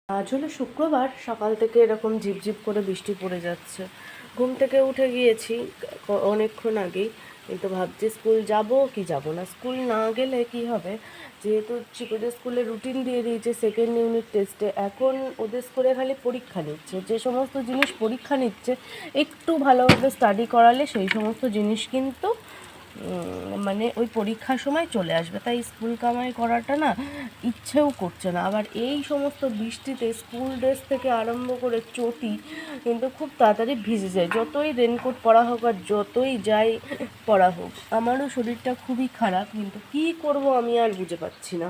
আজ হলো শুক্রবার, সকাল থেকে এরকম ঝিপঝিপ করে বৃষ্টি পড়ে যাচ্ছে। ঘুম থেকে উঠে গিয়েছি অনেকক্ষণ আগেই, কিন্তু ভাবছি স্কুল যাব কি যাব না। স্কুল না গেলে কি হবে, যেহেতু চিকুদের স্কুলে রুটিন দিয়ে দিয়েছে সেকেন্ড ইউনিট টেস্টে, এখন ওদের স্কুলে খালি পরীক্ষা নিচ্ছে। যে সমস্ত জিনিস পরীক্ষা নিচ্ছে একটু ভালোভাবে স্টাডি করালে সেই সমস্ত জিনিস কিন্তু মানে ওই পরীক্ষার সময় চলে আসবে। তাই স্কুল কামাই করাটা না ইচ্ছেও করছে না। আবার এই সমস্ত বৃষ্টিতে স্কুল ড্রেস থেকে আরম্ভ করে চটি কিন্তু খুব তাড়াতাড়ি ভিজে যায়, যতই রেনকোট পরা হোক আর যতই যাই পরা হোক। আমারও শরীরটা খুবই খারাপ, কিন্তু কী করব আমি আর বুঝে পাচ্ছি না।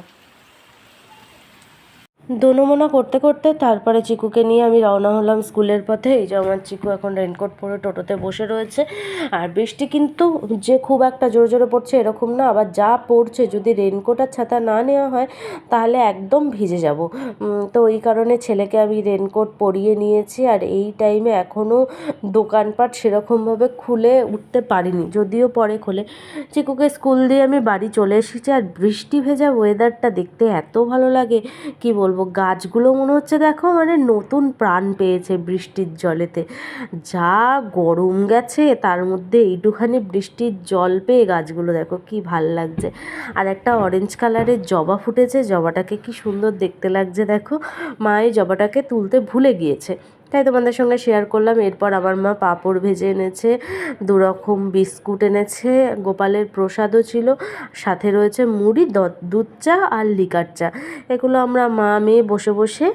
দোনোমোনা করতে করতে তারপরে চিকুকে নিয়ে আমি রওনা হলাম স্কুলের পথে। এই যে আমার চিকু এখন রেনকোট পরে টোটোতে বসে রয়েছে। আর বৃষ্টি কিন্তু যে খুব একটা জোরে জোরে পড়ছে এরকম না, আবার যা পড়ছে যদি রেনকোট আর ছাতা না নেওয়া হয় তাহলে একদম ভিজে যাব। তো ওই কারণে ছেলেকে আমি রেনকোট পরিয়ে নিয়েছি। আর এই টাইমে এখনও দোকানপাট সেরকমভাবে খুলে উঠতে পারিনি, যদিও পরে খোলে। চিকুকে স্কুল দিয়ে আমি বাড়ি চলে এসেছি। আর বৃষ্টি ভেজা ওয়েদারটা দেখতে এত ভালো লাগে কি বলবো। গাছগুলো মনে হচ্ছে দেখো মানে নতুন প্রাণ পেয়েছে বৃষ্টির জলেতে। যা গরম গেছে তার মধ্যে এইটুখানি বৃষ্টির জল পেয়ে গাছগুলো দেখো কি ভাল লাগছে। আর একটা অরেঞ্জ কালারের জবা ফুটেছে, জবাটাকে কি সুন্দর দেখতে লাগছে দেখো। মা এই জবাটাকে তুলতে ভুলে গিয়েছে, তাই তোমাদের সঙ্গে শেয়ার করলাম। এরপর আমার মা পাঁপড় ভেজে এনেছে, দুরকম বিস্কুট এনেছে, গোপালের প্রসাদও ছিল, সাথে রয়েছে মুড়ি, দুধ চা আর লিকার চা। এগুলো আমরা মা মেয়ে বসে বসে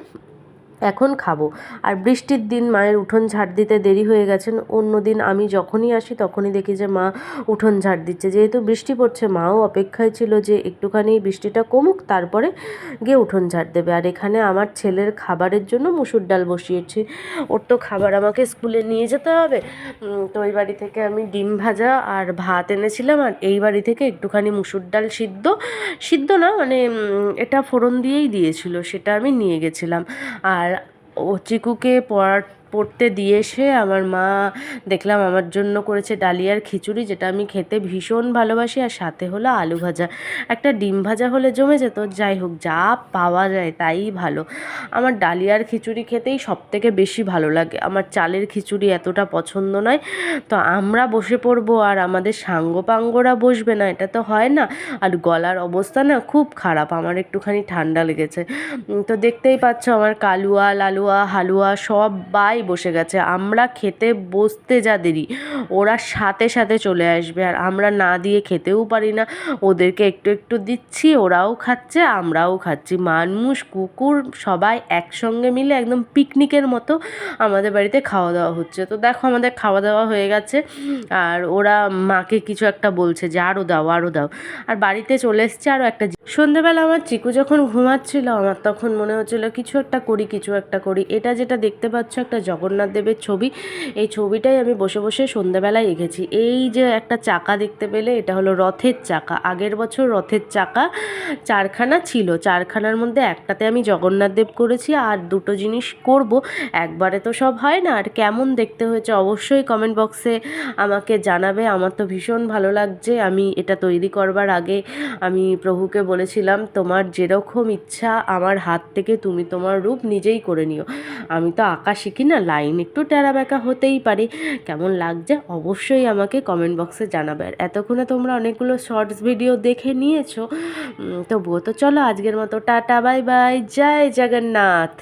এখন খাবো। আর বৃষ্টির দিন মায়ের উঠোন ঝাড় দিতে দেরি হয়ে গেছেন। অন্য দিন আমি যখনই আসি তখনই দেখি যে মা উঠোন ঝাড় দিচ্ছে। যেহেতু বৃষ্টি পড়ছে মাও অপেক্ষায় ছিল যে একটুখানি বৃষ্টিটা কমুক তারপরে গিয়ে উঠোন ঝাড় দেবে। আর এখানে আমার ছেলের খাবারের জন্য মুসুর ডাল বসিয়েছি। ওর তো খাবার আমাকে স্কুলে নিয়ে যেতে হবে। তো ওই বাড়ি থেকে আমি ডিম ভাজা আর ভাত এনেছিলাম, আর এই বাড়ি থেকে একটুখানি মুসুর ডাল সিদ্ধ সিদ্ধ না মানে এটা ফোড়ন দিয়েই দিয়েছিল, সেটা আমি নিয়ে গেছিলাম। আর চিকুকে পড়তে দিয়ে এসে আমার মা দেখলাম আমার জন্য করেছে ডালিয়ার খিচুড়ি, যেটা আমি খেতে ভীষণ ভালোবাসি। আর সাথে হলো আলু ভাজা, একটা ডিম ভাজা হলে জমে যেত। যাই হোক, যা পাওয়া যায় তাই ভালো। আমার ডালিয়ার খিচুড়ি খেতেই সবথেকে বেশি ভালো লাগে, আমার চালের খিচুড়ি এতটা পছন্দ নয়। তো আমরা বসে পড়বো আর আমাদের সাঙ্গপাঙ্গরা বসবে না, এটা তো হয় না। আর গলার অবস্থা না খুব খারাপ, আমার একটুখানি ঠান্ডা লেগেছে। তো দেখতেই পাচ্ছ আমার কালুয়া লালুয়া হালুয়া সবাই বসে গেছে। আমরা খেতে বসতে যা দেরি, ওরা সাথে সাথে চলে আসবে। আর আমরা না দিয়ে খেতেও পারি না, ওদেরকে একটু একটু দিচ্ছি, ওরাও খাচ্ছে আমরাও খাচ্ছি। মানুষ কুকুর সবাই একসঙ্গে মিলে একদম পিকনিকের মতো আমাদের বাড়িতে খাওয়া দাওয়া হচ্ছে। তো দেখো আমাদের খাওয়া দাওয়া হয়ে গেছে, আর ওরা মাকে কিছু একটা বলছে যে আরও দাও আরও দাও। আর বাড়িতে চলে এসছে আরও একটা। সন্ধেবেলা আমার চিকু যখন ঘুমাচ্ছিল আমার তখন মনে হচ্ছিলো কিছু একটা করি কিছু একটা করি। এটা যেটা দেখতে পাচ্ছ একটা জগন্নাথ দেবের ছবি, এই ছবিটাই আমি বসে বসে সন্ধেবেলায় এঁকেছি। এই যে একটা চাকা দেখতে পেলে, এটা হলো রথের চাকা। আগের বছর রথের চাকা চারখানা ছিল, চারখানার মধ্যে একটাতে আমি জগন্নাথ দেব করেছি, আর দুটো জিনিস করব, একবারে তো সব হয় না। আর কেমন দেখতে হয়েছে অবশ্যই কমেন্ট বক্সে আমাকে জানাবে। আমার তো ভীষণ ভালো লাগছে। আমি এটা তৈরি করবার আগে আমি প্রভুকে বলেছিলাম তোমার যেরকম ইচ্ছা আমার হাত থেকে তুমি তোমার রূপ নিজেই করে নিও। আমি তো আঁকা শিখি না, লাইন একটু টেরা বেঁকা হতেই পারে। কেমন লাগছে অবশ্যই আমাকে কমেন্ট বক্সে জানাবে। আর এতক্ষণে তোমরা অনেকগুলো শর্টস ভিডিও দেখে নিয়েছো, তবুও তো চলো আজকের মতো টাটা বাই বাই, জয় জগন্নাথ।